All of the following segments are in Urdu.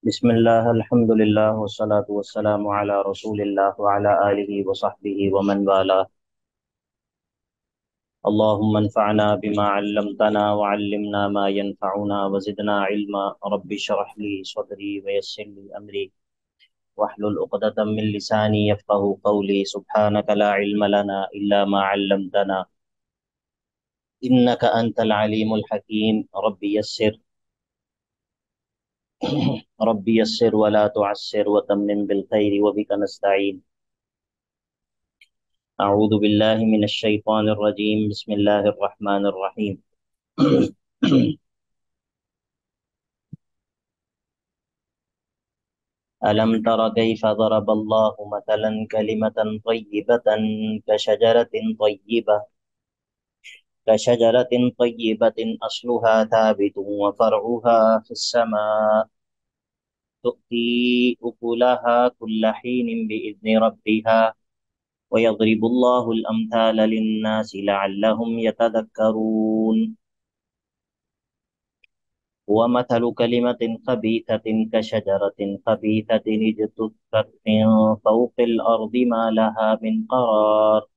بسم الله الحمد لله والصلاة والسلام على رسول الله وعلى آله وصحبه ومن والاه. اللهم انفعنا بما علمتنا وعلمنا ما ينفعنا وزدنا علما. رب اشرح لي صدري ويسر لي أمري واحلل عقدة من لساني يفقه قولي. سبحانك لا علم لنا إلا ما علمتنا إنك أنت العليم الحكيم. رب يسر ولا تعسر وتمم بالخير وبك نستعين. أعوذ بالله من الشيطان الرجيم. بسم الله الرحمن الرحيم. ألم تر كيف ضرب الله مثلا كلمة طيبة كشجرة طيبة كشجرة طيبة أصلها ثابت وفرعها في السماء تؤتي أكلها كل حين بإذن ربها ويضرب الله الأمثال للناس لعلهم يتذكرون. ومثل كلمة خبيثة كشجرة خبيثة اجتثت من فوق الأرض ما لها من قرار.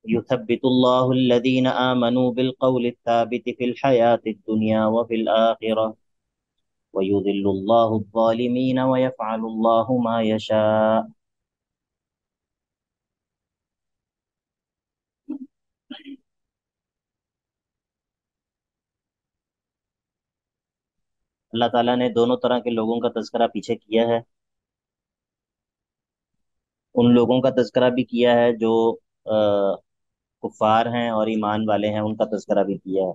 يثبت الله الذين آمنوا بالقول الثابت في الحياة الدنيا وفي الآخرة ويذل الله الظالمين ويفعل الله ما يشاء. اللہ تعالیٰ نے دونوں طرح کے لوگوں کا تذکرہ پیچھے کیا ہے. ان لوگوں کا تذکرہ بھی کیا ہے جو کفار ہیں، اور ایمان والے ہیں ان کا تذکرہ بھی کیا ہے.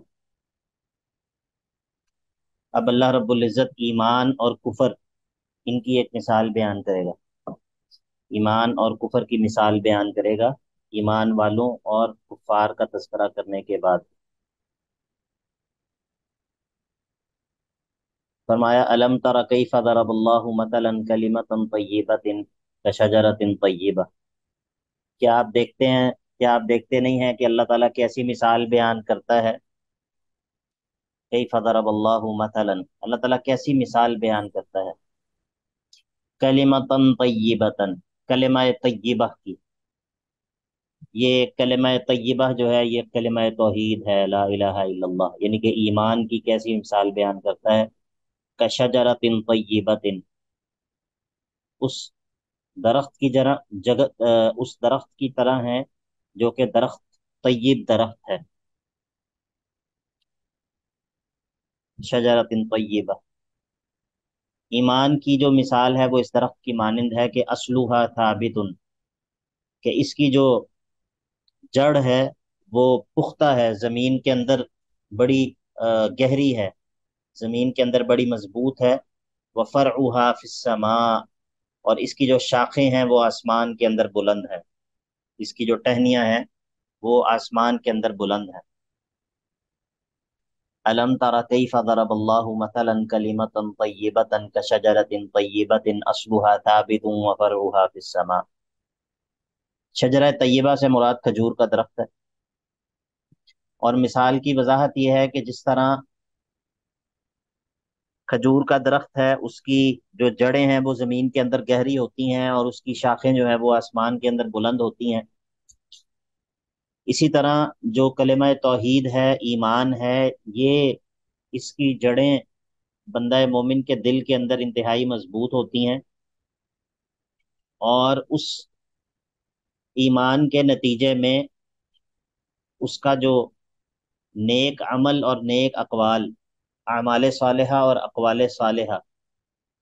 اب اللہ رب العزت ایمان اور کفر ان کی ایک مثال بیان کرے گا. ایمان اور کفر کی مثال بیان کرے گا ایمان والوں اور کفار کا تذکرہ کرنے کے بعد. فرمایا الم تر کیف ضرب اللہ مثلا کلمۃ طیبۃ کشجرۃ طیبہ. کیا آپ دیکھتے نہیں ہیں کہ اللہ تعالیٰ کیسی مثال بیان کرتا ہے. کیف ضرب اللہ مثلا، اللہ تعالیٰ کیسی مثال بیان کرتا ہے. کلمۃ طیبۃ، کلمہ طیبہ کی. یہ کلمہ طیبہ جو ہے یہ کلمہ توحید ہے، لا الہ الا اللہ، یعنی کہ ایمان کی کیسی مثال بیان کرتا ہے. کشجرۃ طیبۃ، اس درخت کی اس درخت کی طرح ہے جو کہ درخت طیب درخت ہے. شجرۃ طیبہ، ایمان کی جو مثال ہے وہ اس درخت کی مانند ہے کہ اصلها ثابت، کہ اس کی جو جڑ ہے وہ پختہ ہے، زمین کے اندر بڑی گہری ہے، زمین کے اندر بڑی مضبوط ہے. وفرعها فی السماء، اور اس کی جو شاخیں ہیں وہ آسمان کے اندر بلند ہے، اس کی جو ٹہنیاں ہیں وہ آسمان کے اندر بلند ہیں. الم تر کیف ضرب اللہ مثلا کلمۃ طیبۃ کشجرۃ طیبۃ اصلها ثابت وفرعها فی السماء. شجرہ طیبہ سے مراد کھجور کا درخت ہے، اور مثال کی وضاحت یہ ہے کہ جس طرح کھجور کا درخت ہے اس کی جو جڑیں ہیں وہ زمین کے اندر گہری ہوتی ہیں اور اس کی شاخیں جو ہیں وہ آسمان کے اندر بلند ہوتی ہیں، اسی طرح جو کلمہ توحید ہے، ایمان ہے، یہ اس کی جڑیں بندہ مومن کے دل کے اندر انتہائی مضبوط ہوتی ہیں، اور اس ایمان کے نتیجے میں اس کا جو نیک عمل اور نیک اقوال، اعمال صالحہ اور اقوال صالحہ،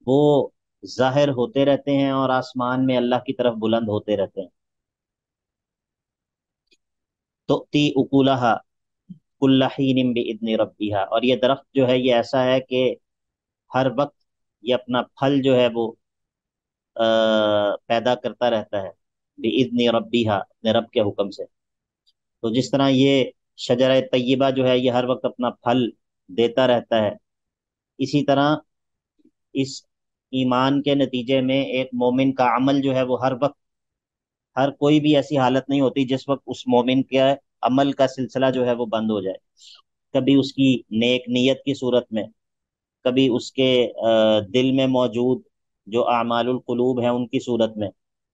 وہ ظاہر ہوتے رہتے ہیں اور آسمان میں اللہ کی طرف بلند ہوتے رہتے ہیں. تؤتی اکولہا کل حین باذن ربیہا، اور یہ درخت جو ہے یہ ایسا ہے کہ ہر وقت یہ اپنا پھل جو ہے وہ پیدا کرتا رہتا ہے. باذن ربیہا، اپنے رب کے حکم سے. تو جس طرح یہ شجرہ طیبہ جو ہے یہ ہر وقت اپنا پھل دیتا رہتا ہے، اسی طرح اس ایمان کے نتیجے میں ایک مومن کا عمل جو ہے وہ ہر وقت، ہر کوئی بھی ایسی حالت نہیں ہوتی جس وقت اس مومن کے عمل کا سلسلہ جو ہے وہ بند ہو جائے. کبھی اس کی نیک نیت کی صورت میں، کبھی اس کے دل میں موجود جو اعمال القلوب ہیں ان کی صورت میں،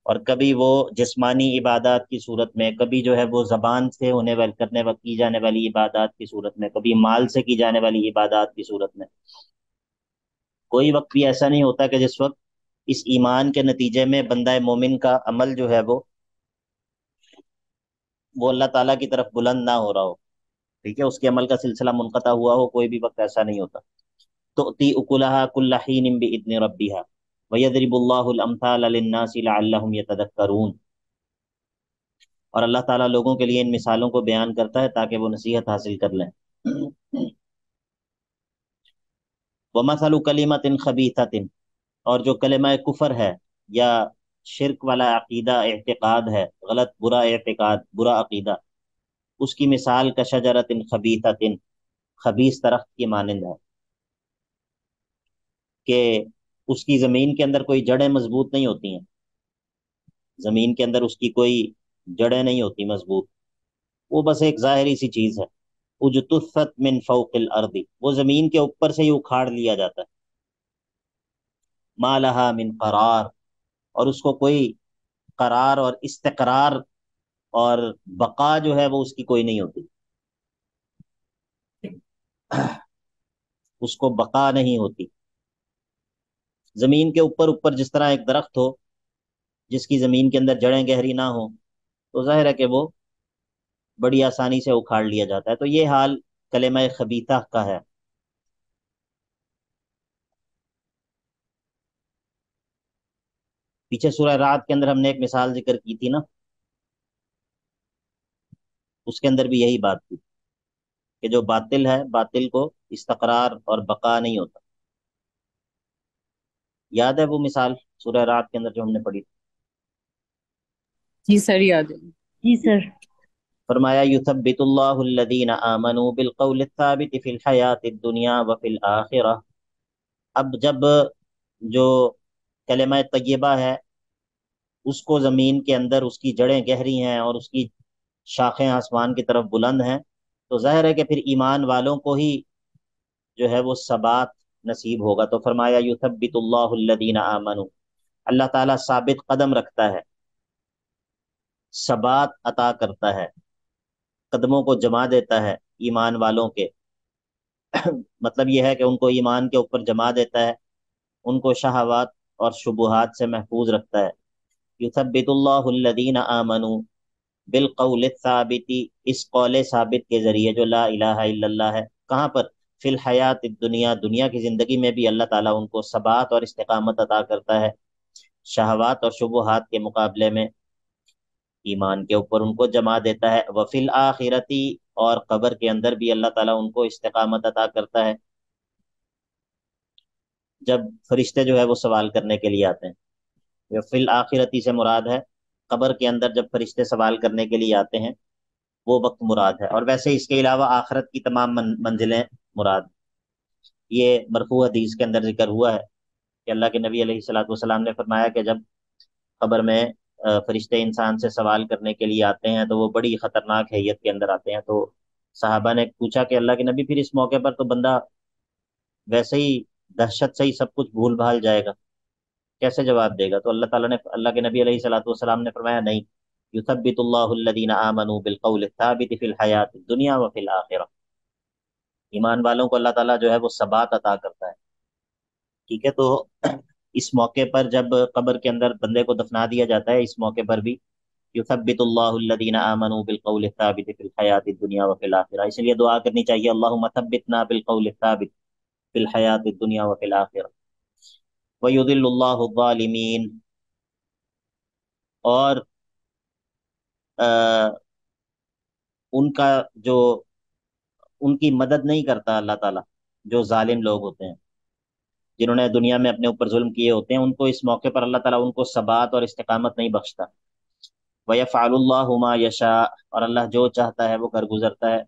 اور کبھی وہ جسمانی عبادات کی صورت میں، کبھی جو ہے وہ زبان سے ہونے والی کرنے کی جانے والی عبادات کی صورت میں، کبھی مال سے کی جانے والی عبادات کی صورت میں۔ کوئی وقت بھی ایسا نہیں ہوتا کہ جس وقت اس ایمان کے نتیجے میں بندہ مومن کا عمل جو ہے وہ اللہ تعالیٰ کی طرف بلند نہ ہو رہا ہو، ٹھیک ہے، اس کے عمل کا سلسلہ منقطع ہوا ہو، کوئی بھی وقت ایسا نہیں ہوتا۔ تؤتی اکلها کل حین باذن ربها ویضرب اللہ الامثال للناس لعلهم یتذکرون۔ اور اللہ تعالیٰ لوگوں کے لیے ان مثالوں کو بیان کرتا ہے تاکہ وہ نصیحت حاصل کر لیں۔ ومثل کلمۃ خبیثۃ، اور جو کلمہ کفر ہے یا شرک والا عقیدہ اعتقاد ہے، غلط برا اعتقاد برا عقیدہ، اس کی مثال کا شجرۃ خبیثۃ، خبیث درخت کی مانند ہے کہ اس کی زمین کے اندر کوئی جڑیں مضبوط نہیں ہوتی ہیں، زمین کے اندر اس کی کوئی جڑیں نہیں ہوتی مضبوط، وہ بس ایک ظاہری سی چیز ہے۔ اجتثت من فوق الارض، وہ زمین کے اوپر سے ہی اکھاڑ لیا جاتا ہے۔ ما لها من قرار، اور اس کو کوئی قرار اور استقرار اور بقا جو ہے وہ اس کی کوئی نہیں ہوتی، اس کو بقا نہیں ہوتی۔ زمین کے اوپر اوپر جس طرح ایک درخت ہو جس کی زمین کے اندر جڑیں گہری نہ ہوں تو ظاہر ہے کہ وہ بڑی آسانی سے اکھاڑ لیا جاتا ہے، تو یہ حال کلمہ خبیثہ کا ہے۔ پیچھے سورہ رعد کے اندر ہم نے ایک مثال ذکر کی تھی نا، اس کے اندر بھی یہی بات تھی کہ جو باطل ہے باطل کو استقرار اور بقا نہیں ہوتا۔ یاد ہے وہ مثال سورہ رعد کے اندر جو ہم نے پڑھی تھی؟ جی سر یاد ہے۔ جی سر۔ فرمایا یثبت اللہ الذین آمنوا بالقول الثابت فی الحیات الدنیا وفی الآخرہ۔ اب جب جو کلمہ طیبہ ہے اس کو زمین کے اندر اس کی جڑیں گہری ہیں اور اس کی شاخیں آسمان کی طرف بلند ہیں، تو ظاہر ہے کہ پھر ایمان والوں کو ہی جو ہے وہ ثبات نصیب ہوگا۔ تو فرمایا یثبت اللہ الذین آمنوا، اللہ تعالیٰ ثابت قدم رکھتا ہے، ثبات عطا کرتا ہے، قدموں کو جما دیتا ہے ایمان والوں کے۔ مطلب یہ ہے کہ ان کو ایمان کے اوپر جما دیتا ہے، ان کو شہوات اور شبہات سے محفوظ رکھتا ہے۔ یثبت اللہ الذین آمنوا بالقول الثابت، اس قول ثابت کے ذریعے جو لا الہ الا اللہ ہے، کہاں پر؟ فی الحیات الدنیا، دنیا کی زندگی میں بھی اللہ تعالیٰ ان کو ثبات اور استقامت عطا کرتا ہے، شہوات اور شبہات کے مقابلے میں ایمان کے اوپر ان کو جما دیتا ہے۔ وفی الآخرتی، اور قبر کے اندر بھی اللہ تعالیٰ ان کو استقامت عطا کرتا ہے جب فرشتے جو ہے وہ سوال کرنے کے لیے آتے ہیں۔ فی الآخرتی سے مراد ہے قبر کے اندر جب فرشتے سوال کرنے کے لیے آتے ہیں وہ وقت مراد ہے، اور ویسے اس کے علاوہ آخرت کی تمام منزلیں مراد۔ یہ مرفوع حدیث کے اندر ذکر ہوا ہے کہ اللہ کے نبی علیہ الصلوۃ والسلام نے فرمایا کہ جب قبر میں فرشتے انسان سے سوال کرنے کے لیے آتے ہیں تو وہ بڑی خطرناک حیت کے اندر آتے ہیں، تو صحابہ نے پوچھا کہ اللہ کے نبی پھر اس موقع پر تو بندہ ویسے ہی دہشت سے ہی سب کچھ بھول بھال جائے گا، کیسے جواب دے گا؟ تو اللہ کے نبی علیہ الصلوۃ والسلام نے فرمایا نہیں، یثبت اللہ الذین آمنوا بالقول الثابت فی الحیات الدنیا وفی الآخرہ، ایمان والوں کو اللہ تعالیٰ جو ہے وہ ثبات عطا کرتا ہے، ٹھیک ہے۔ تو اس موقع پر جب قبر کے اندر بندے کو دفنا دیا جاتا ہے، اس موقع پر بھی یثبت اللہ الذین آمنوا بالقول الثابت فی الحیات الدنیا وفی الآخرہ، اس لیے دعا کرنی چاہیے اللہم ثبتنا بالقول الثابت فی الحیات الدنیا وفی الآخرہ ویضل اللہ الظالمین، اور ان کا جو ان کی مدد نہیں کرتا اللہ تعالیٰ، جو ظالم لوگ ہوتے ہیں جنہوں نے دنیا میں اپنے اوپر ظلم کیے ہوتے ہیں، ان کو اس موقع پر اللہ تعالیٰ ان کو ثبات اور استقامت نہیں بخشتا۔ وَيَفْعَلُ اللَّهُ مَا يَشَاءُ، اور اللہ جو چاہتا ہے وہ کر گزرتا ہے۔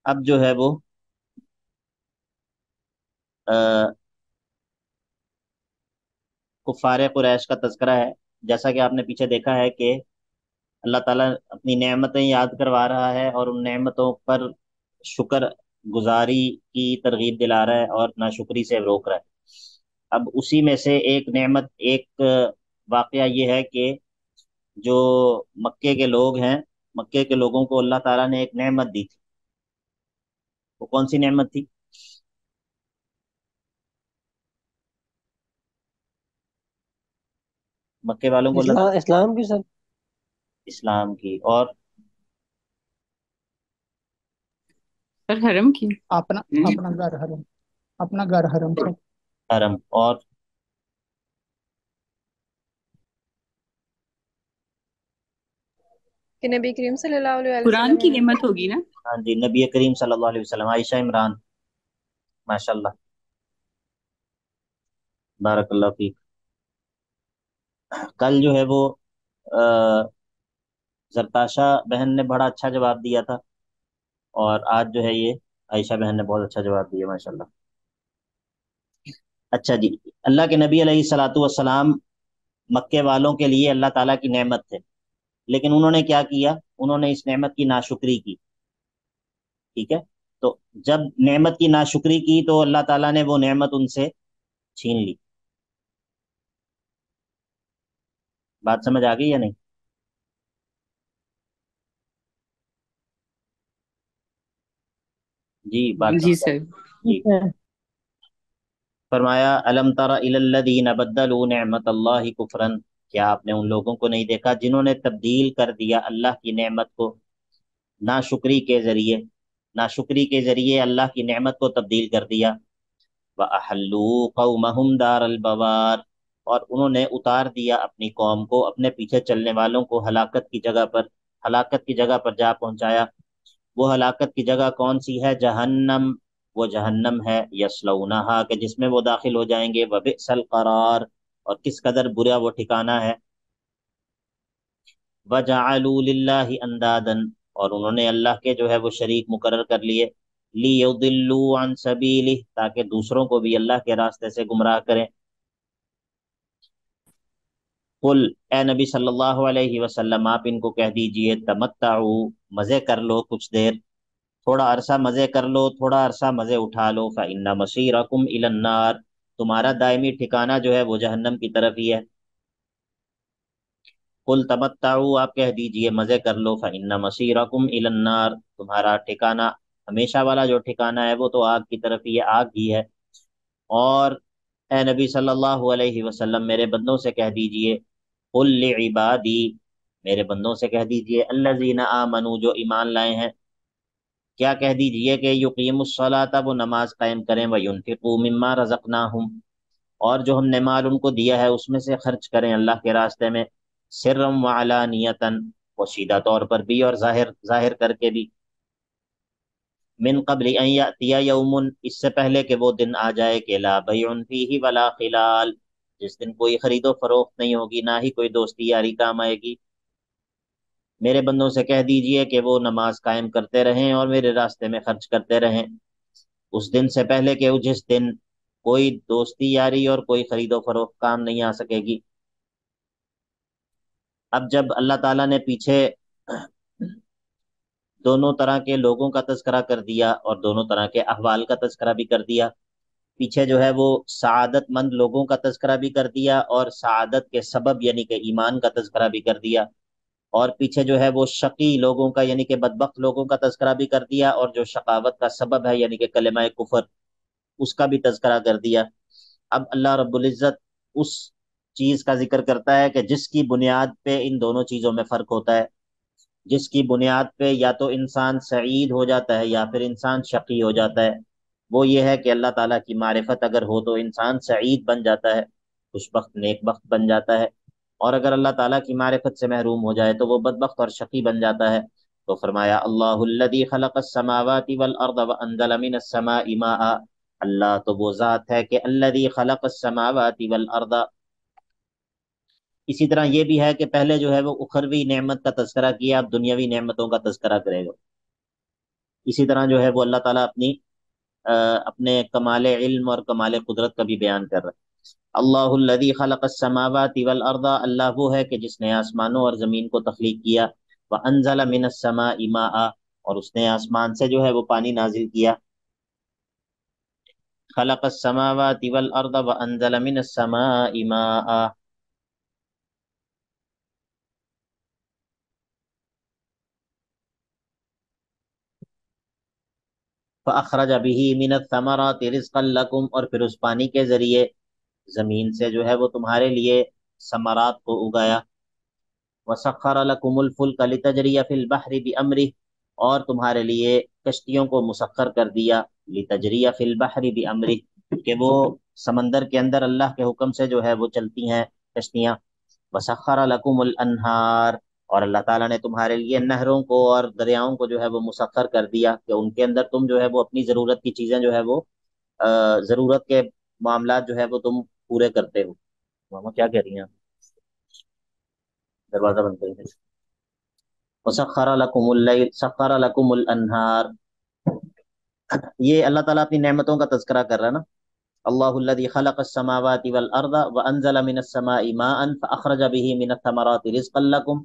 اب جو ہے وہ کفار قریش کا تذکرہ ہے، جیسا کہ آپ نے پیچھے دیکھا ہے کہ اللہ تعالیٰ اپنی نعمتیں یاد کروا رہا ہے اور ان نعمتوں پر شکر گزاری کی ترغیب دلا رہا ہے اور ناشکری سے روک رہا ہے۔ اب اسی میں سے ایک نعمت، ایک واقعہ یہ ہے کہ جو مکے کے لوگ ہیں، مکے کے لوگوں کو اللہ تعالیٰ نے ایک نعمت دی تھی۔ وہ کون سی نعمت تھی؟ مکے والوں کو اللہ اسلام، تعالیٰ اسلام کی سر؟ اسلام کی، اور سر حرم کی۔ اپنا اپنا گھر حرم، اپنا گھر حرم سے۔ حرم، اور کہ نبی کریم صلی اللہ علیہ قرآن وسلم کی نعمت ہوگی نا؟ ہاں جی، نبی کریم صلی اللہ علیہ وسلم، عائشہ عمران، ماشاء اللہ، بارک اللہ فیک۔ کل جو ہے وہ زرتاشا بہن نے بڑا اچھا جواب دیا تھا، اور آج جو ہے یہ عائشہ بہن نے بہت اچھا جواب دیا، ماشاء اللہ۔ اچھا جی، اللہ کے نبی علیہ الصلاۃ والسلام مکے والوں کے لیے اللہ تعالیٰ کی نعمت تھے، لیکن انہوں نے کیا کیا؟ انہوں نے اس نعمت کی ناشکری کی، ٹھیک ہے؟ تو جب نعمت کی ناشکری کی تو اللہ تعالیٰ نے وہ نعمت ان سے چھین لی۔ بات سمجھ آ گئی یا نہیں؟ جی بات جی سمجھ آ سر۔ گئی جی۔ فرمایا الم تر الی الذین بدلوا نعمت اللہ کفرا، کیا آپ نے ان لوگوں کو نہیں دیکھا جنہوں نے تبدیل کر دیا اللہ کی نعمت کو ناشکری کے ذریعے، ناشکری کے ذریعے اللہ کی نعمت کو تبدیل کر دیا۔ وَأَحَلُّوا قَوْمَهُمْ دَارَ الْبَوَارِ، اور انہوں نے اتار دیا اپنی قوم کو، اپنے پیچھے چلنے والوں کو ہلاکت کی جگہ پر، ہلاکت کی جگہ پر جا پہنچایا۔ وہ ہلاکت کی جگہ کون سی ہے؟ جہنم، وہ جہنم ہے، یصلونہا، کہ جس میں وہ داخل ہو جائیں گے، وبئس القرار، اور کس قدر برا وہ ٹھکانہ ہے۔ وجعلوا للہ اندادا، اور انہوں نے اللہ کے جو ہے وہ شریک مقرر کر لیے، لیضلوا عن سبیلہ، تاکہ دوسروں کو بھی اللہ کے راستے سے گمراہ کریں۔ قل، اے نبی صلی اللہ علیہ وسلم، آپ ان کو کہہ دیجئے، تمتعوا، مزے کر لو کچھ دیر، تھوڑا عرصہ مزے کر لو، تھوڑا عرصہ مزے اٹھا لو، فإن مصیرکم الی النار، تمہارا دائمی ٹھکانہ جو ہے وہ جہنم کی طرف ہی ہے۔ قل تمتعوا، آپ کہہ دیجئے مزے کر لو، فإن مصیرکم الی النار، تمہارا ٹھکانہ، ہمیشہ والا جو ٹھکانہ ہے وہ تو آگ کی طرف ہی ہے، آگ ہی ہے۔ اور اے نبی صلی اللہ علیہ وسلم، میرے بندوں سے کہہ دیجئے، قل لعبادی، میرے بندوں سے کہہ دیجئے، الذین آمنوا، جو ایمان لائے ہیں، کیا کہہ دیجئے کہ یقیم الصلاۃ، وہ نماز قائم کریں، وینفقوا مما رزقناہم، اور جو ہم نے مال ان کو دیا ہے اس میں سے خرچ کریں اللہ کے راستے میں، سرم وعلانیتا، پوشیدہ طور پر بھی اور ظاہر ظاہر کر کے بھی، من قبل ان یأتی یوم، اس سے پہلے کہ وہ دن آ جائے کہ لا بیع فیہ ولا خلال، جس دن کوئی خرید و فروخت نہیں ہوگی، نہ ہی کوئی دوستی یاری کام آئے گی۔ میرے بندوں سے کہہ دیجئے کہ وہ نماز قائم کرتے رہیں اور میرے راستے میں خرچ کرتے رہیں، اس دن سے پہلے کہ جس دن کوئی دوستی یاری اور کوئی خرید و فروخت کام نہیں آ سکے گی۔ اب جب اللہ تعالیٰ نے پیچھے دونوں طرح کے لوگوں کا تذکرہ کر دیا اور دونوں طرح کے احوال کا تذکرہ بھی کر دیا، پیچھے جو ہے وہ سعادت مند لوگوں کا تذکرہ بھی کر دیا اور سعادت کے سبب یعنی کہ ایمان کا تذکرہ بھی کر دیا، اور پیچھے جو ہے وہ شقی لوگوں کا یعنی کہ بدبخت لوگوں کا تذکرہ بھی کر دیا، اور جو شقاوت کا سبب ہے یعنی کہ کلمہ کفر، اس کا بھی تذکرہ کر دیا۔ اب اللہ رب العزت اس چیز کا ذکر کرتا ہے کہ جس کی بنیاد پہ ان دونوں چیزوں میں فرق ہوتا ہے، جس کی بنیاد پہ یا تو انسان سعید ہو جاتا ہے یا پھر انسان شقی ہو جاتا ہے، وہ یہ ہے کہ اللہ تعالیٰ کی معرفت اگر ہو تو انسان سعید بن جاتا ہے، خوش بخت نیک بخت بن جاتا ہے، اور اگر اللہ تعالیٰ کی معرفت سے محروم ہو جائے تو وہ بدبخت اور شقی بن جاتا ہے۔ تو فرمایا اللہ الذی خلق السماوات والارض وانزل من السماء ماء، اللہ تو وہ ذات ہے کہ الذی خلق السماوات والارض، اسی طرح یہ بھی ہے کہ پہلے جو ہے وہ اخروی نعمت کا تذکرہ کیا، اب دنیاوی نعمتوں کا تذکرہ کرے گا۔ اسی طرح جو ہے وہ اللہ تعالیٰ اپنے کمال علم اور کمال قدرت کا بھی بیان کر رہا ہے۔ اللہ الذی خلق السماوات والارض، اللہ وہ ہے کہ جس نے آسمانوں اور زمین کو تخلیق کیا، وانزل من السماء ماء، اور اس نے آسمان سے جو ہے وہ پانی نازل کیا، خلق السماوات والارض وانزل من السماء ماء فاخرج به من الثمرات رزقا لكم، اور پھر اس پانی کے ذریعے زمین سے جو ہے وہ تمہارے لیے ثمرات کو اگایا. وسخر لكم الفلك لتجري في البحر بأمره، اور تمہارے لیے کشتیوں کو مسخر کر دیا. لتجري في البحر بأمره، کہ وہ سمندر کے اندر اللہ کے حکم سے جو ہے وہ چلتی ہیں کشتیاں. وسخر لكم الانہار، اور اللہ تعالیٰ نے تمہارے لیے نہروں کو اور دریاؤں کو جو ہے وہ مسخر کر دیا کہ ان کے اندر تم جو ہے وہ اپنی ضرورت کی چیزیں جو ہے وہ ضرورت کے معاملات جو ہے وہ تم پورے کرتے ہو. ماما کیا کہہ رہی ہیں آپ؟ دروازہ بند کر. وسخر لكم الليل سخر لكم الانہار، یہ اللہ تعالیٰ اپنی نعمتوں کا تذکرہ کر رہا ہے نا. اللہ الذي خلق السماوات والارض وانزل من السماء ماء فاخرج به من الثمرات رزقا لكم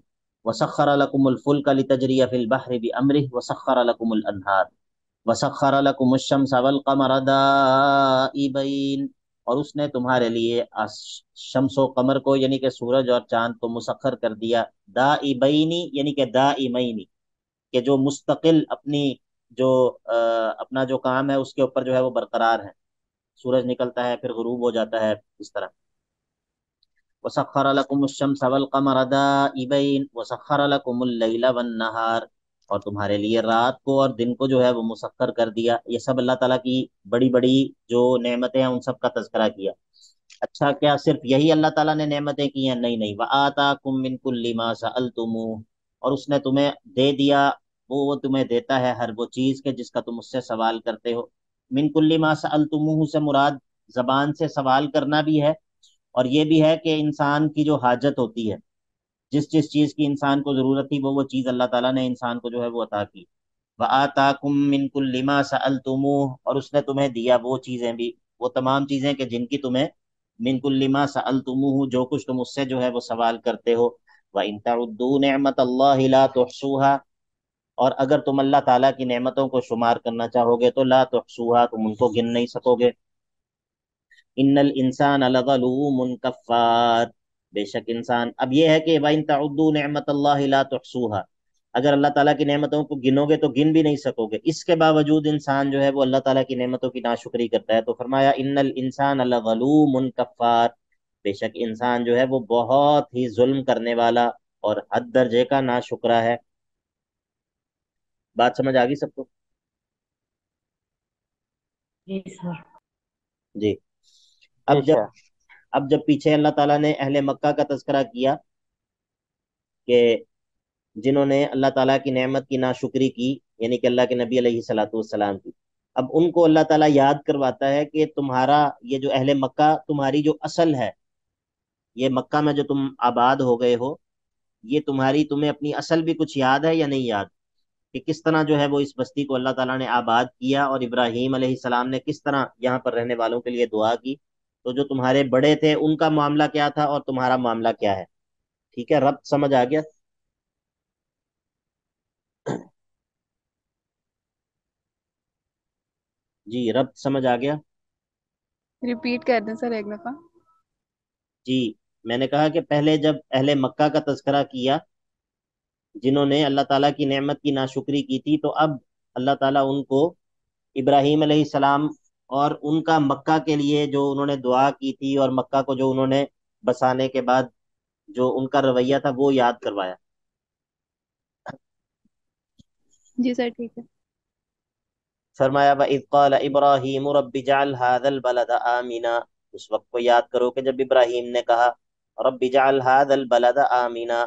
وسخر لكم الفلك لتجري في البحر بامره وسخر لكم الانهار وسخر لكم الشمس والقمر دائبين، اور اس نے تمہارے لیے شمس و قمر کو یعنی کہ سورج اور چاند کو مسخر کر دیا. دائبینی یعنی کہ دائمینی، کہ جو مستقل اپنی جو اپنا جو کام ہے اس کے اوپر جو ہے وہ برقرار ہے. سورج نکلتا ہے پھر غروب ہو جاتا ہے اس طرح. وسخر لكم الشمس والقمر دائبين وسخر لكم الليل والنهار، اور تمہارے لیے رات کو اور دن کو جو ہے وہ مسخر کر دیا. یہ سب اللہ تعالیٰ کی بڑی بڑی جو نعمتیں ہیں ان سب کا تذکرہ کیا. اچھا کیا صرف یہی اللہ تعالیٰ نے نعمتیں کی ہیں؟ نہیں نہیں. وآتاکم من کل ما سألتموہ، اور اس نے تمہیں دے دیا، وہ تمہیں دیتا ہے ہر وہ چیز کے جس کا تم اس سے سوال کرتے ہو. من کل ما سألتموہ سے مراد زبان سے سوال کرنا بھی ہے، اور یہ بھی ہے کہ انسان کی جو حاجت ہوتی ہے، جس جس چیز کی انسان کو ضرورت تھی وہ چیز اللہ تعالیٰ نے انسان کو جو ہے وہ عطا کی. وآتاکم من کل ما سألتموہ، اور اس نے تمہیں دیا وہ چیزیں بھی، وہ تمام چیزیں کہ جن کی تمہیں من کل ما سألتموہ جو کچھ تم اس سے جو ہے وہ سوال کرتے ہو. وَإِن تَعُدُّوا نِعْمَتَ اللَّهِ لَا تُحْصُوهَا، اور اگر تم اللہ تعالیٰ کی نعمتوں کو شمار کرنا چاہو گے تو لا تحصوها، تم ان کو گن نہیں سکو گے. ان الانسان لظلوم کفار، بے شک انسان. اب یہ ہے کہ وَإِن تَعُدُّوا نِعْمَتَ اللَّهِ لَا تُحْصُوهَا، اگر اللہ تعالیٰ کی نعمتوں کو گنو گے تو گن بھی نہیں سکو گے. اس کے باوجود انسان جو ہے وہ اللہ تعالیٰ کی نعمتوں کی ناشکری کرتا ہے. تو فرمایا ان الانسان لظلوم کفار، بے شک انسان جو ہے وہ بہت ہی ظلم کرنے والا اور حد درجے کا ناشکرا ہے. بات سمجھ آ گئی سب کو؟ جی سر. جی. اب جب پیچھے اللہ تعالیٰ نے اہل مکہ کا تذکرہ کیا کہ جنہوں نے اللہ تعالیٰ کی نعمت کی ناشکری کی، یعنی کہ اللہ کے نبی علیہ الصلوۃ والسلام کی، اب ان کو اللہ تعالیٰ یاد کرواتا ہے کہ تمہارا یہ جو اہل مکہ تمہاری جو اصل ہے، یہ مکہ میں جو تم آباد ہو گئے ہو، یہ تمہیں اپنی اصل بھی کچھ یاد ہے یا نہیں یاد، کہ کس طرح جو ہے وہ اس بستی کو اللہ تعالیٰ نے آباد کیا، اور ابراہیم علیہ السلام نے کس طرح یہاں پر رہنے والوں کے لیے دعا کی. تو جو تمہارے بڑے تھے ان کا معاملہ کیا تھا اور تمہارا معاملہ کیا ہے. ٹھیک ہے، ربط سمجھ آ گیا؟ جی ربط سمجھ آ گیا. ریپیٹ کر دیں سر ایک دفعہ. جی میں نے کہا کہ پہلے جب اہل مکہ کا تذکرہ کیا جنہوں نے اللہ تعالیٰ کی نعمت کی ناشکری کی تھی، تو اب اللہ تعالیٰ ان کو ابراہیم علیہ السلام اور ان کا مکہ کے لیے جو انہوں نے دعا کی تھی، اور مکہ کو جو انہوں نے بسانے کے بعد جو ان کا رویہ تھا وہ یاد کروایا. جی سر ٹھیک ہے. فرمایا وَإِذْ قَالَ إِبْرَاهِيمُ رَبِّ اجْعَلْ هَذَا الْبَلَدَ آمِنًا، اس وقت کو یاد کرو کہ جب ابراہیم نے کہا رب اجعل هذا البلد آمنا،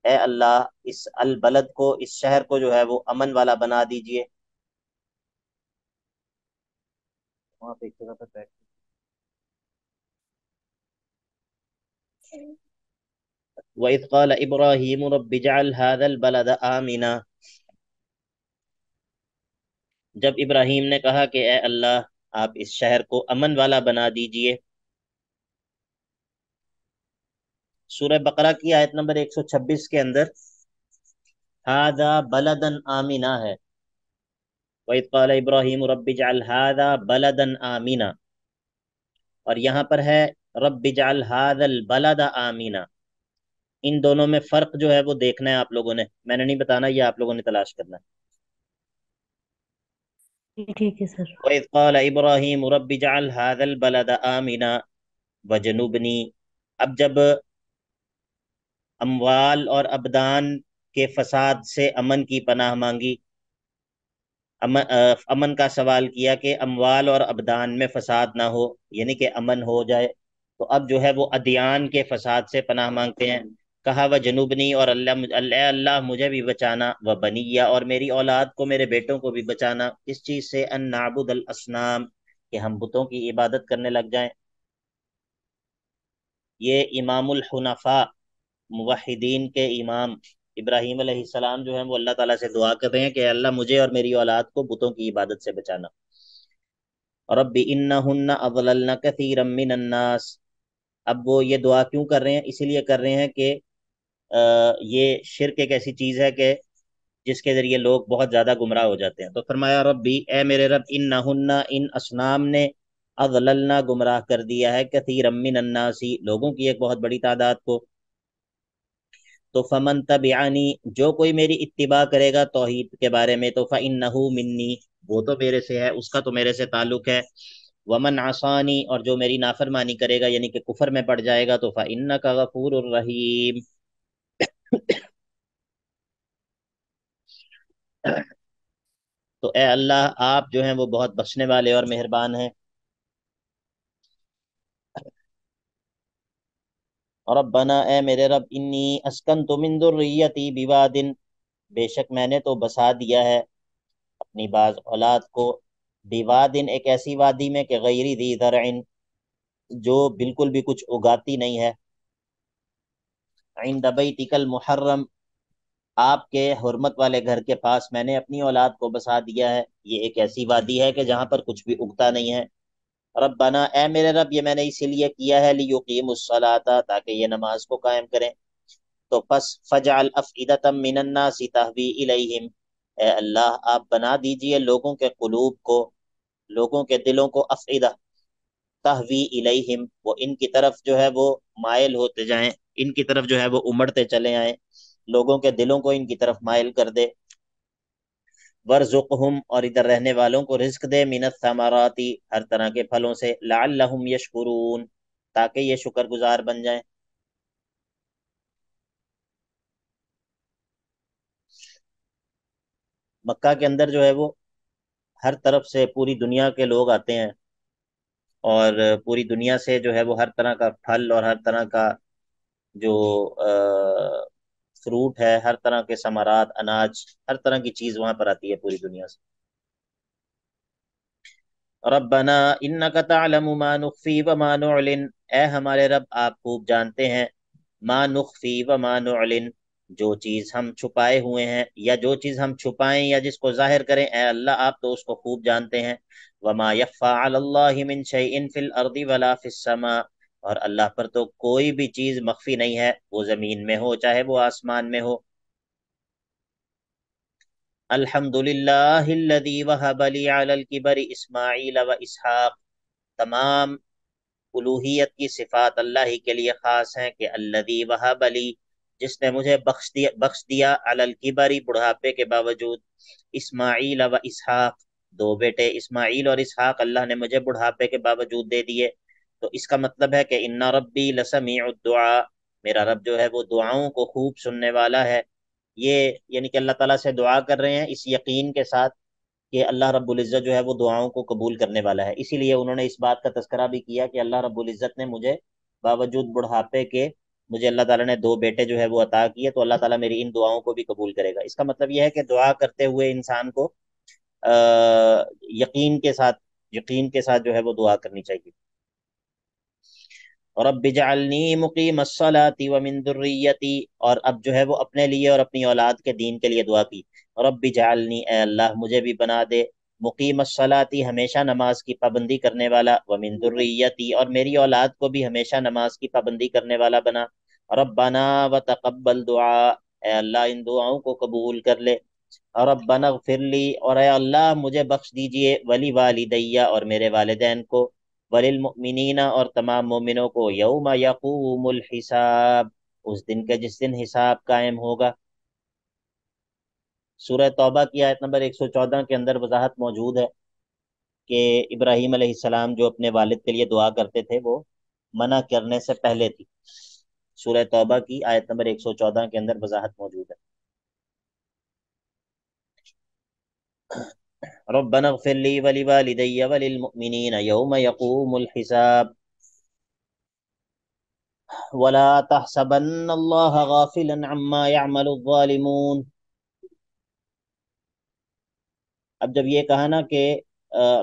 اے اللہ اس البلد کو، اس شہر کو جو ہے وہ امن والا بنا دیجئے. وہاں پہ ایک جگہ پر بیٹھ. وَإِذْ قَالَ إِبْرَاهِيمُ رَبِّ اجْعَلْ هَذَا الْبَلَدَ آمِنًا، جب ابراہیم نے کہا کہ اے اللہ آپ اس شہر کو امن والا بنا دیجئے. سورہ بقرہ کی آیت نمبر 126 کے اندر ہذا بلدن آمنا ہے. وَإِذْ قَالَ إِبْرَاهِيمُ رَبِّ اجْعَلْ هَٰذَا بَلَدًا آمِنًا، اور یہاں پر ہے رَبِّ اجْعَلْ هَٰذَا الْبَلَدَ آمِنًا. ان دونوں میں فرق جو ہے وہ دیکھنا ہے آپ لوگوں نے، میں نے نہیں بتانا، یہ آپ لوگوں نے تلاش کرنا ہے. ٹھیک ہے سر. وَإِذْ قَالَ إِبْرَاهِيمُ رَبِّ اجْعَلْ هَٰذَا الْبَلَدَ آمِنًا وَجْنُبْنِي. اب جب اموال اور ابدان کے فساد سے امن کی پناہ مانگی، امن کا سوال کیا کہ اموال اور ابدان میں فساد نہ ہو، یعنی کہ امن ہو جائے، تو اب جو ہے وہ ادیان کے فساد سے پناہ مانگتے ہیں. کہا وہ جنوبنی، اور اللہ مجھے بھی بچانا، وہ بنیا، اور میری اولاد کو، میرے بیٹوں کو بھی بچانا. اس چیز سے ان نعبد الاسنام، کہ ہم بتوں کی عبادت کرنے لگ جائیں. یہ امام الحنفاء، موحدین کے امام ابراہیم علیہ السلام جو ہیں وہ اللہ تعالیٰ سے دعا کر رہے ہیں کہ اللہ مجھے اور میری اولاد کو بتوں کی عبادت سے بچانا. رب انہن اضللن کثیرا من الناس. اب وہ یہ دعا کیوں کر رہے ہیں؟ اسی لیے کر رہے ہیں کہ یہ شرک ایک ایسی چیز ہے کہ جس کے ذریعے لوگ بہت زیادہ گمراہ ہو جاتے ہیں. تو فرمایا ربی، اے میرے رب، انہن، ان اصنام نے، اضللنا، گمراہ کر دیا ہے، کثیرا من الناس، لوگوں کی ایک بہت بڑی تعداد کو. تو فمن تبعنی، جو کوئی میری اتباع کرے گا توحید کے بارے میں، تو فإنہ منی، وہ تو میرے سے ہے، اس کا تو میرے سے تعلق ہے. ومن عصانی، اور جو میری نافرمانی کرے گا یعنی کہ کفر میں پڑ جائے گا، تو فإنک غفور الرحیم. تو اے اللہ، آپ جو ہیں وہ بہت بخشنے والے اور مہربان ہیں. ربنا، اے میرے رب، انی اسکنت من ذریتی بواد، بے شک میں نے تو بسا دیا ہے اپنی بعض اولاد کو، بوادن، ایک ایسی وادی میں، کہ غیر ذی زرع، جو بالکل بھی کچھ اگاتی نہیں ہے، عند بیتک المحرم، آپ کے حرمت والے گھر کے پاس میں نے اپنی اولاد کو بسا دیا ہے. یہ ایک ایسی وادی ہے کہ جہاں پر کچھ بھی اگتا نہیں ہے. ربنا، اے میرے رب، یہ میں نے اسی لیے کیا ہے، لیقیموا الصلاۃ، تاکہ یہ نماز کو قائم کریں. تو پس فجعل افئدۃ من الناس تہوی الیہم، اے اللہ آپ بنا دیجئے لوگوں کے قلوب کو، لوگوں کے دلوں کو، افئدہ، تہوی الیہم، وہ ان کی طرف جو ہے وہ مائل ہوتے جائیں، ان کی طرف جو ہے وہ امڑتے چلے آئیں، لوگوں کے دلوں کو ان کی طرف مائل کر دے. ورزقہم، اور ادھر رہنے والوں کو رزق دے، من الثمرات، ہر طرح کے پھلوں سے، لعلہم یشکرون، تاکہ یہ شکر گزار بن جائیں. مکہ کے اندر جو ہے وہ ہر طرف سے پوری دنیا کے لوگ آتے ہیں، اور پوری دنیا سے جو ہے وہ ہر طرح کا پھل اور ہر طرح کا جو فروٹ ہے، ہر طرح کے ثمرات، اناج، ہر طرح کی چیز وہاں پر آتی ہے پوری دنیا سے. ربنا انک تعلم ما نخفی وما نعلن، اے ہمارے رب آپ خوب جانتے ہیں، ما نخفی وما نعلن، جو چیز ہم چھپائے ہوئے ہیں یا جو چیز ہم چھپائیں یا جس کو ظاہر کریں، اے اللہ آپ تو اس کو خوب جانتے ہیں. وما یخفی علی اللہ من شیء فی الارض ولا فی السماء، اور اللہ پر تو کوئی بھی چیز مخفی نہیں ہے، وہ زمین میں ہو چاہے وہ آسمان میں ہو. الحمد للہ الذی وہب لی علی الکبر اسماعیل و اسحاق، تمام الوہیت کی صفات اللہ ہی کے لیے خاص ہیں، کہ الذی وہب لی، جس نے مجھے بخش دیا علی الکبر، بڑھاپے کے باوجود، اسماعیل و اسحاق، دو بیٹے اسماعیل اور اسحاق اللہ نے مجھے بڑھاپے کے باوجود دے دیے. تو اس کا مطلب ہے کہ ان ربی لسمیع الدعاء، میرا رب جو ہے وہ دعاؤں کو خوب سننے والا ہے. یہ یعنی کہ اللہ تعالیٰ سے دعا کر رہے ہیں اس یقین کے ساتھ کہ اللہ رب العزت جو ہے وہ دعاؤں کو قبول کرنے والا ہے. اسی لیے انہوں نے اس بات کا تذکرہ بھی کیا کہ اللہ رب العزت نے مجھے باوجود بڑھاپے کے، مجھے اللہ تعالیٰ نے دو بیٹے جو ہے وہ عطا کیے، تو اللہ تعالیٰ میری ان دعاؤں کو بھی قبول کرے گا. اس کا مطلب یہ ہے کہ دعا کرتے ہوئے انسان کو یقین کے ساتھ، یقین کے ساتھ جو ہے وہ دعا کرنی چاہیے. رب اجعلنی مقیم الصلاۃ ومن ذریتی، اور اب جو ہے وہ اپنے لیے اور اپنی اولاد کے دین کے لیے دعا کی. رب اجعلنی، اے اللہ مجھے بھی بنا دے، مقیم الصلاۃ، ہمیشہ نماز کی پابندی کرنے والا، ومن ذریتی، اور میری اولاد کو بھی ہمیشہ نماز کی پابندی کرنے والا بنا. ربنا وتقبل دعا، اے اللہ ان دعاؤں کو قبول کر لے. ربنا اغفر لی، اور اے اللہ مجھے بخش دیجئے، ولی والدیہ اور میرے والدین کو، وللمؤمنین اور تمام مومنوں کو، یوم یقوم الحساب، اس دن کے جس دن حساب قائم ہوگا۔ سورہ توبہ کی آیت نمبر 114 کے اندر وضاحت موجود ہے کہ ابراہیم علیہ السلام جو اپنے والد کے لیے دعا کرتے تھے وہ منع کرنے سے پہلے تھی۔ سورہ توبہ کی آیت نمبر 114 کے اندر وضاحت موجود ہے۔ ربنا اغفر لي ولوالدي وللمؤمنين يوم يقوم الحساب ولا تحسبن الله غافلا عما يعمل الظالمون۔ اب جب یہ کہا نا کہ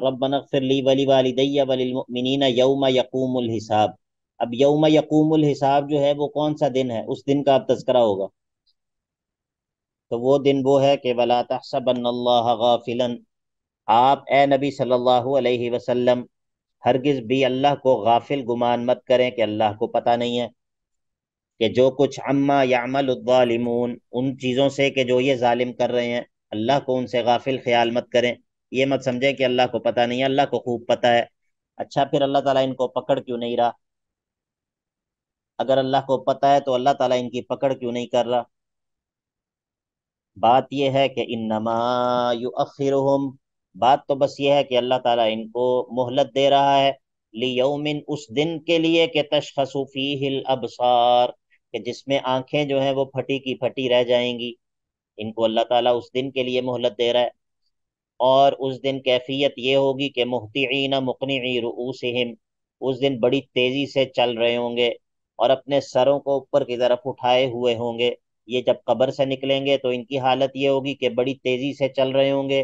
ربنا اغفر لي ولوالدي وللمؤمنين يوم يقوم الحساب، اب یوم یقوم الحساب جو ہے وہ کون سا دن ہے، اس دن کا اب تذکرہ ہوگا، تو وہ دن وہ ہے کہ ولا تحسبن الله غافلا، آپ اے نبی صلی اللہ علیہ وسلم ہرگز بھی اللہ کو غافل گمان مت کریں کہ اللہ کو پتہ نہیں ہے، کہ جو کچھ عما یعمل الظالمون، ان چیزوں سے کہ جو یہ ظالم کر رہے ہیں، اللہ کو ان سے غافل خیال مت کریں، یہ مت سمجھیں کہ اللہ کو پتہ نہیں ہے، اللہ کو خوب پتہ ہے۔ اچھا پھر اللہ تعالیٰ ان کو پکڑ کیوں نہیں رہا؟ اگر اللہ کو پتہ ہے تو اللہ تعالیٰ ان کی پکڑ کیوں نہیں کر رہا؟ بات یہ ہے کہ انما یؤخرہم، بات تو بس یہ ہے کہ اللہ تعالیٰ ان کو مہلت دے رہا ہے، لیومن، اس دن کے لیے کہ تشخص فیہ الابصار، کہ جس میں آنکھیں جو ہیں وہ پھٹی کی پھٹی رہ جائیں گی، ان کو اللہ تعالیٰ اس دن کے لیے مہلت دے رہا ہے۔ اور اس دن کیفیت یہ ہوگی کہ مہطعین مقنعی رؤوسہم، اس دن بڑی تیزی سے چل رہے ہوں گے اور اپنے سروں کو اوپر کی طرف اٹھائے ہوئے ہوں گے۔ یہ جب قبر سے نکلیں گے تو ان کی حالت یہ ہوگی کہ بڑی تیزی سے چل رہے ہوں گے،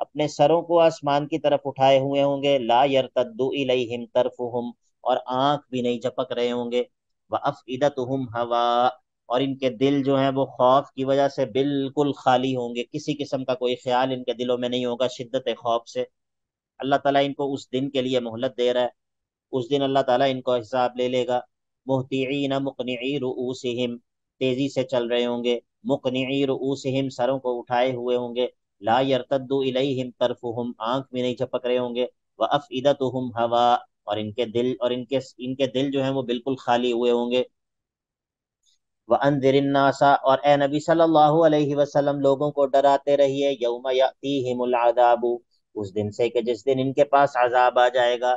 اپنے سروں کو آسمان کی طرف اٹھائے ہوئے ہوں گے، لا یرتد الیہم طرفہم، اور آنکھ بھی نہیں جھپک رہے ہوں گے، وافئدتہم ہوا، اور ان کے دل جو ہیں وہ خوف کی وجہ سے بالکل خالی ہوں گے، کسی قسم کا کوئی خیال ان کے دلوں میں نہیں ہوگا شدت خوف سے۔ اللہ تعالیٰ ان کو اس دن کے لیے مہلت دے رہا ہے، اس دن اللہ تعالیٰ ان کو حساب لے لے گا۔ مہطعین مقنعی رؤوسہم، تیزی سے چل رہے ہوں گے، مقنعی رؤوسہم، سروں کو اٹھائے ہوئے ہوں گے، لا یرتد الیہم طرفہم، آنکھ بھی نہیں جھپک رہے ہوں گے، وافئدتہم ہوا، اور ان کے دل جو ہیں وہ بالکل خالی ہوئے ہوں گے۔ وَأَنذِرِ النَّاسَ، اور اے نبی صلی اللہ علیہ وسلم لوگوں کو ڈراتے رہیے، یوم یأتیہم العذاب، اس دن سے کہ جس دن ان کے پاس عذاب آ جائے گا،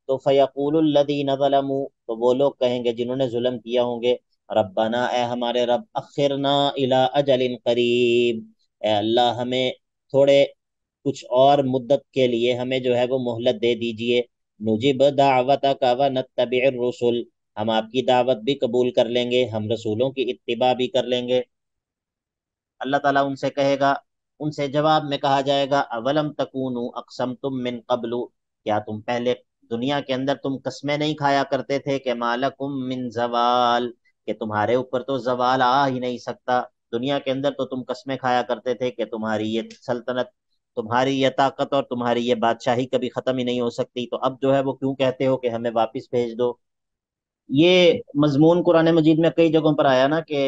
تو فیقول الذین ظلموا، تو وہ لوگ کہیں گے جنہوں نے ظلم کیا ہوں گے، ربنا، اے ہمارے رب، اخرنا الی اجل قریب، اے اللہ ہمیں تھوڑے کچھ اور مدت کے لیے ہمیں جو ہے وہ مہلت دے دیجئے، نجب دعوتک ونتبع الرسل، ہم آپ کی دعوت بھی قبول کر لیں گے، ہم رسولوں کی اتباع بھی کر لیں گے۔ اللہ تعالیٰ ان سے کہے گا، ان سے جواب میں کہا جائے گا، اولم تکونوا اقسمتم من قبل، کیا تم پہلے دنیا کے اندر تم قسمیں نہیں کھایا کرتے تھے کہ مالکم من زوال، کہ تمہارے اوپر تو زوال آ ہی نہیں سکتا، دنیا کے اندر تو تم قسمیں کھایا کرتے تھے کہ تمہاری یہ سلطنت، تمہاری یہ طاقت اور تمہاری یہ بادشاہی کبھی ختم ہی نہیں ہو سکتی، تو اب جو ہے وہ کیوں کہتے ہو کہ ہمیں واپس بھیج دو؟ یہ مضمون قرآن مجید میں کئی جگہوں پر آیا نا کہ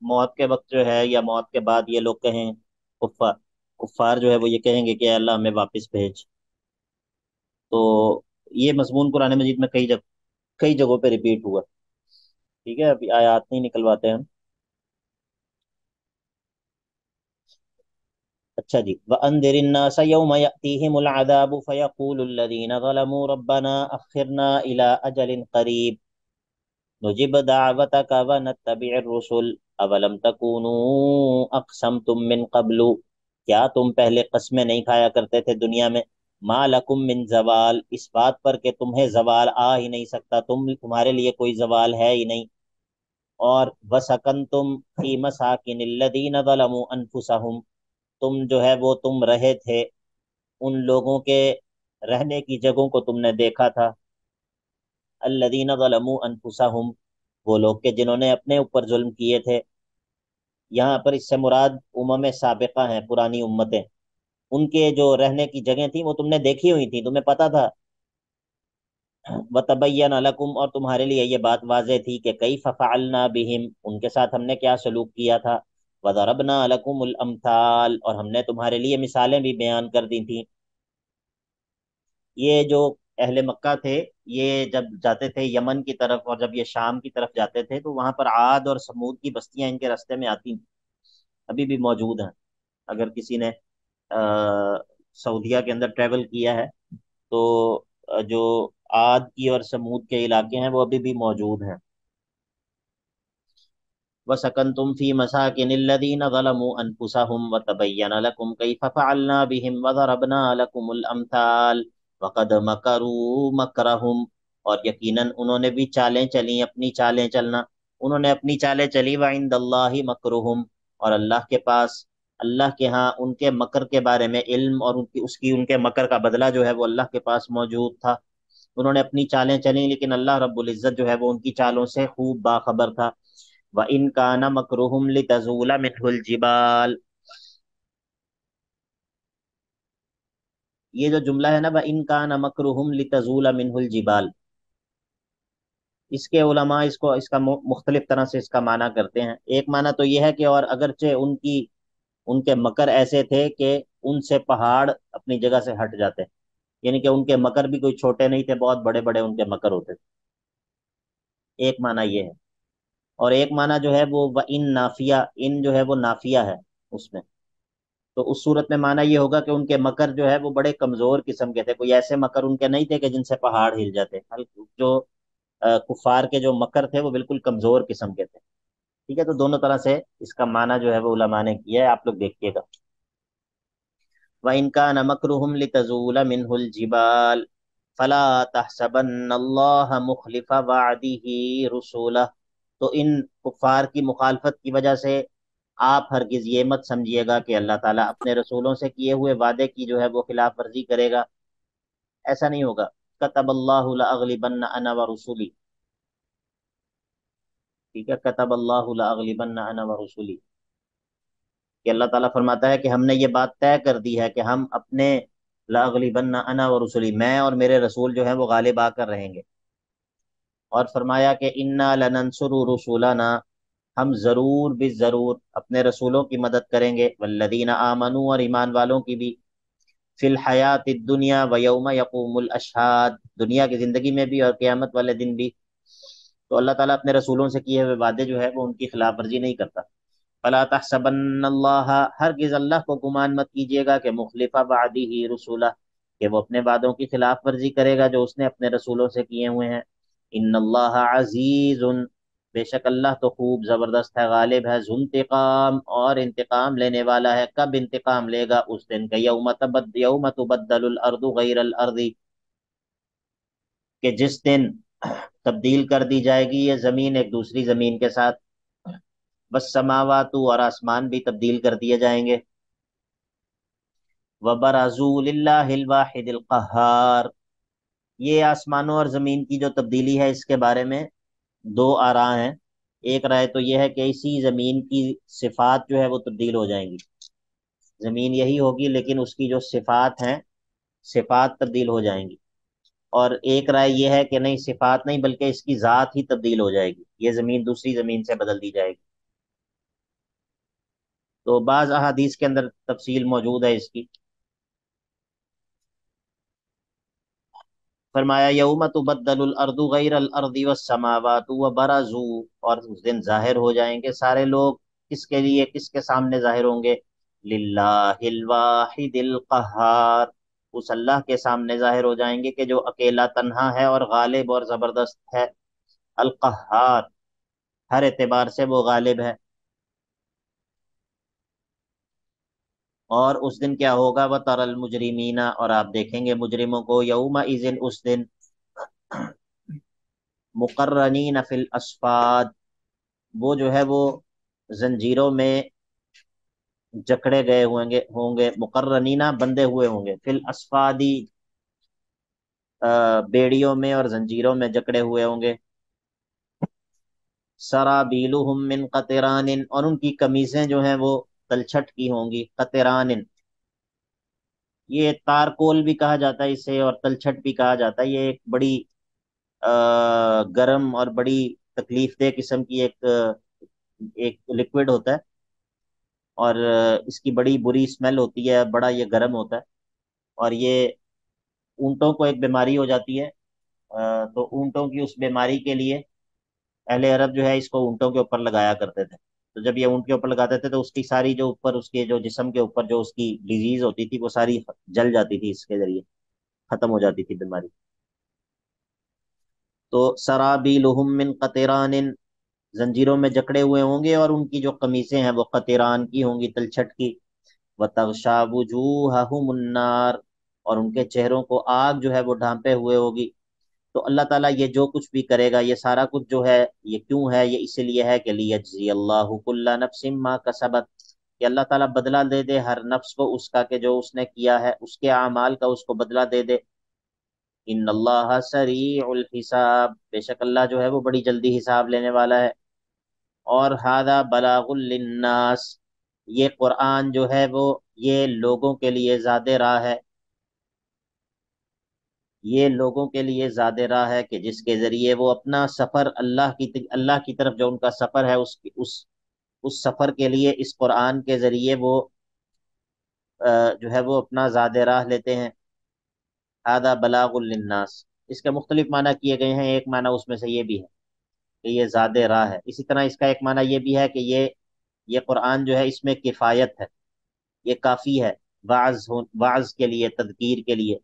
موت کے وقت جو ہے یا موت کے بعد یہ لوگ کہیں، کفار کفار جو ہے وہ یہ کہیں گے کہ اے اللہ ہمیں واپس بھیج، تو یہ مضمون قرآن مجید میں کئی جگہوں پہ ریپیٹ ہوا۔ ٹھیک ہے، ابھی آیات نہیں نکلواتے ہم۔ اچھا جی، وَأَنذِرِ النَّاسَ يَوْمَ يَأْتِيهِمُ الْعَذَابُ فَيَقُولُ الَّذِينَ ظَلَمُوا رَبَّنَا أَخِّرْنَا إِلَىٰ أَجَلٍ قَرِيبٍ نجب دعوتك ونتبع الرسل اولم تکونوا اقسمتم من قبل، کیا تم پہلے قسمیں نہیں کھایا کرتے تھے دنیا میں، ما لکم من زوال، اس بات پر کہ تمہیں زوال آ ہی نہیں سکتا، تمہارے لیے کوئی زوال ہے ہی نہیں، اور وسکنتم فی مساکن الذین ظلموا انفسہم، تم جو ہے وہ تم رہے تھے ان لوگوں کے رہنے کی جگہوں کو تم نے دیکھا تھا، الذین ظلموا انفسہم، وہ لوگ کہ جنہوں نے اپنے اوپر ظلم کیے تھے، یہاں پر اس سے مراد سابقہ ہیں، پرانی امتیں، ان کے جو رہنے کی جگہیں تھیں وہ تم نے دیکھی ہوئی تھیں، تمہیں پتا تھا، وتبین لکم، اور تمہارے لیے یہ بات واضح تھی کہ کیف فعلنا بہم، ان کے ساتھ ہم نے کیا سلوک کیا تھا، وَضَرَبْنَا لَكُمُ الْأَمْثَالَ، اور ہم نے تمہارے لیے مثالیں بھی بیان کر دی تھیں۔ یہ جو اہل مکہ تھے، یہ جب جاتے تھے یمن کی طرف اور جب یہ شام کی طرف جاتے تھے تو وہاں پر عاد اور سمود کی بستیاں ان کے راستے میں آتی تھیں، ابھی بھی موجود ہیں۔ اگر کسی نے سعودیہ کے اندر ٹریول کیا ہے تو جو عاد کی اور سمود کے علاقے ہیں وہ ابھی بھی موجود ہیں۔ وَسَكَنْتُمْ فِي مَسَاكِنِ الَّذِينَ ظَلَمُوا أَنفُسَهُمْ وَتَبَيَّنَ لَكُمْ كَيْفَ فَعَلْنَا بِهِمْ وَضَرَبْنَا لَكُمُ الْأَمْثَالَ وَقَدْ مَكَرُوا مَكْرَهُمْ، اور یقیناً انہوں نے بھی چالیں چلیں، اپنی چالیں چلنا، انہوں نے اپنی چالیں چلی، وَعِندَ اللَّهِ مَكْرُهُمْ، اور اللہ کے پاس، اللہ کے ہاں ان کے مکر کے بارے میں علم اور ان کے مکر کا بدلہ جو ہے وہ اللہ کے پاس موجود تھا۔ انہوں نے اپنی چالیں چلیں لیکن اللہ رب العزت جو ہے وہ ان کی چالوں سے خوب باخبر تھا۔ وَإِن كَانَ مَكْرُهُمْ لِتَزُولَ مِنْهُ الْجِبَالُ، یہ جو جملہ ہے نا، وَإِن كَانَ مَكْرُهُمْ لِتَزُولَ مِنْهُ الْجِبَالُ، اس کے علماء اس کا مختلف طرح سے اس کا معنی کرتے ہیں۔ ایک معنی تو یہ ہے کہ اور اگرچہ ان کے مکر ایسے تھے کہ ان سے پہاڑ اپنی جگہ سے ہٹ جاتے، یعنی کہ ان کے مکر بھی کوئی چھوٹے نہیں تھے، بہت بڑے بڑے ان کے مکر ہوتے تھے۔ ایک معنی یہ ہے، اور ایک معنی جو ہے وہ ان نافیہ، ان جو ہے وہ نافیہ ہے اس میں، تو اس صورت میں معنی یہ ہوگا کہ ان کے مکر جو ہے وہ بڑے کمزور قسم کے تھے، کوئی ایسے مکر ان کے نہیں تھے کہ جن سے پہاڑ ہل جاتے، جو کفار کے جو مکر تھے وہ بالکل کمزور قسم کے تھے۔ ٹھیک ہے، تو دونوں طرح سے اس کا معنی جو ہے وہ علماء نے کیا ہے، آپ لوگ دیکھیے گا۔ وَإِن كَانَ مَكْرُهُمْ لِتَزُولَ مِنْهُ الْجِبَالُ فَلَا تَحْسَبَنَّ اللَّهَ مُخْلِفَ وَعْدِهِ رُسُولَهُ، تو ان کفار کی مخالفت کی وجہ سے آپ ہرگز یہ مت سمجھیے گا کہ اللہ تعالیٰ اپنے رسولوں سے کیے ہوئے وعدے کی جو ہے وہ خلاف ورزی کرے گا، ایسا نہیں ہوگا۔ كَتَبَ اللَّهُ لَأَغْلِبَنَّ أَنَا وَرُسُلِي، ٹھیک ہے، كَتَبَ اللَّهُ لَأَغْلِبَنَّ أَنَا وَرُسُلِي، کہ اللہ تعالیٰ فرماتا ہے کہ ہم نے یہ بات طے کر دی ہے کہ ہم اپنے لَأَغْلِبَنَّ أَنَا وَرُسُلِي، میں اور میرے رسول جو ہیں وہ غالب آ کر رہیں گے۔ اور فرمایا کہ اِنَّا لَنَنصُرُ رُسُولَنَا، ہم ضرور بھی ضرور اپنے رسولوں کی مدد کریں گے، والذین آمنوا، اور ایمان والوں کی بھی، فی الحیات الدنیا ویوم یقوم الاشہاد، دنیا کی زندگی میں بھی اور قیامت والے دن بھی۔ تو اللہ تعالیٰ اپنے رسولوں سے کیے ہوئے وعدے جو ہے وہ ان کی خلاف ورزی نہیں کرتا۔ فلا تحسبن اللہ، ہرگز اللہ کو گمان مت کیجیے گا کہ مخلف وعدہ رسولہ، کہ وہ اپنے وعدوں کی خلاف ورزی کرے گا جو اس نے اپنے رسولوں سے کیے ہوئے ہیں۔ ان اللہ عزیز، بے شک اللہ تو خوب زبردست ہے، غالب ہے، ذو انتقام، اور انتقام لینے والا ہے۔ کب انتقام لے گا؟ اس دن کا، یوم تبدل الارض غیر الارض، کہ جس دن تبدیل کر دی جائے گی یہ زمین ایک دوسری زمین کے ساتھ، بس سماوات، اور آسمان بھی تبدیل کر دیے جائیں گے۔ وبرزوا للہ الواحد القہار، یہ آسمانوں اور زمین کی جو تبدیلی ہے اس کے بارے میں دو آراء ہیں۔ ایک رائے تو یہ ہے کہ اسی زمین کی صفات جو ہے وہ تبدیل ہو جائیں گی، زمین یہی ہوگی لیکن اس کی جو صفات ہیں، صفات تبدیل ہو جائیں گی۔ اور ایک رائے یہ ہے کہ نہیں، صفات نہیں بلکہ اس کی ذات ہی تبدیل ہو جائے گی، یہ زمین دوسری زمین سے بدل دی جائے گی۔ تو بعض احادیث کے اندر تفصیل موجود ہے اس کی۔ فرمایا یوم تبدل الارض غیر الارض والسماوات وبرزوا، اور اس دن ظاہر ہو جائیں گے سارے لوگ، کس کے لیے، کس کے سامنے ظاہر ہوں گے؟ للہ الواحد القہار، اس اللہ کے سامنے ظاہر ہو جائیں گے کہ جو اکیلا تنہا ہے اور غالب اور زبردست ہے، القہار، ہر اعتبار سے وہ غالب ہے۔ اور اس دن کیا ہوگا؟ وَتَرَى الْمُجْرِمِينَ، اور آپ دیکھیں گے مجرموں کو، یومئذ، اس دن، مقرنین فی الاسفاد، وہ جو ہے وہ زنجیروں میں جکڑے گئے ہوں گے، مقرنینا، بندھے ہوئے ہوں گے، فی الاسفادی، بیڑیوں میں اور زنجیروں میں جکڑے ہوئے ہوں گے۔ سرابیلہم من قطران، اور ان کی قمیصیں جو ہیں وہ تلچھٹ کی ہوں گی، قطران، یہ تارکول بھی کہا جاتا ہے اسے اور تلچھٹ بھی کہا جاتا ہے، یہ ایک بڑی گرم اور بڑی تکلیف دہ قسم کی ایک لکوڈ ہوتا ہے، اور اس کی بڑی بری اسمیل ہوتی ہے، بڑا یہ گرم ہوتا ہے، اور یہ اونٹوں کو ایک بیماری ہو جاتی ہے۔ تو اونٹوں کی اس بیماری کے لیے اہل عرب جو ہے اس کو اونٹوں کے اوپر لگایا کرتے تھے۔ تو جب یہ اونٹ کے اوپر لگاتے تھے تو اس کی ساری جو اوپر اس کے جو جسم کے اوپر جو اس کی ڈیزیز ہوتی تھی وہ ساری جل جاتی تھی، اس کے ذریعے ختم ہو جاتی تھی بیماری۔ تو سرابیلہم من قطران، زنجیروں میں جکڑے ہوئے ہوں گے، اور ان کی جو قمیصیں ہیں وہ قطران کی ہوں گی، تلچھٹ کی۔ وتغشا وجوہہم النار، اور ان کے چہروں کو آگ جو ہے وہ ڈھانپے ہوئے ہوگی۔ تو اللہ تعالیٰ یہ جو کچھ بھی کرے گا، یہ سارا کچھ جو ہے یہ کیوں ہے؟ یہ اس لیے ہے کہ لیجزی اللہ کل نفس ما کسبت، کہ اللہ تعالیٰ بدلہ دے دے ہر نفس کو اس کا کہ جو اس نے کیا ہے، اس کے اعمال کا اس کو بدلہ دے دے۔ ان اللہ سریع الحساب، بے شک اللہ جو ہے وہ بڑی جلدی حساب لینے والا ہے۔ اور ھذا بلاغ للناس، یہ قرآن جو ہے وہ یہ لوگوں کے لیے زاد راہ ہے، یہ لوگوں کے لیے زاد راہ ہے کہ جس کے ذریعے وہ اپنا سفر اللہ کی طرف جو ان کا سفر ہے اس سفر کے لیے اس قرآن کے ذریعے وہ جو ہے وہ اپنا زاد راہ لیتے ہیں۔ ھذا بلاغ للناس، اس کے مختلف معنی کیے گئے ہیں، ایک معنی اس میں سے یہ بھی ہے کہ یہ زاد راہ ہے۔ اسی طرح اس کا ایک معنی یہ بھی ہے کہ یہ قرآن جو ہے اس میں کفایت ہے، یہ کافی ہے وعظ کے لیے، تذکیر کے لیے،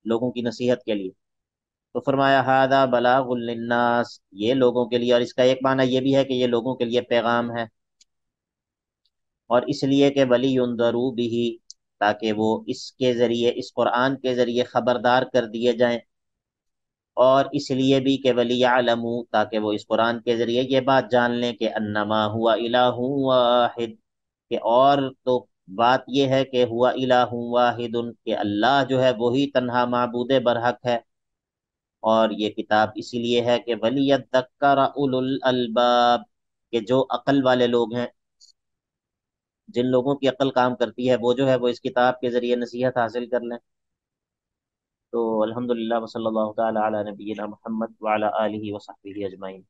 لوگوں کی نصیحت کے لیے۔ تو فرمایا ھذا بلاغ للناس، یہ لوگوں کے لیے، اور اس کا ایک معنی یہ بھی ہے کہ یہ لوگوں کے لیے پیغام ہے، اور اس لیے کہ ولی ینذروا بہ، تاکہ وہ اس کے ذریعے، اس قرآن کے ذریعے خبردار کر دیے جائیں، اور اس لیے بھی کہ ولی یعلموا، تاکہ وہ اس قرآن کے ذریعے یہ بات جان لیں کہ انما ہوا الہ واحد، کہ اور تو بات یہ ہے کہ ہوا الہ واحد، کہ اللہ جو ہے وہی تنہا معبود برحق ہے۔ اور یہ کتاب اسی لیے ہے کہ وَلِيَذَّكَّرَ أُولُو الْأَلْبَابِ، کہ جو عقل والے لوگ ہیں، جن لوگوں کی عقل کام کرتی ہے، وہ جو ہے وہ اس کتاب کے ذریعے نصیحت حاصل کر لیں۔ تو الحمدللہ وصلی اللہ تعالی علی نبینا محمد وعلی آلہ وصحبہ اجمعین۔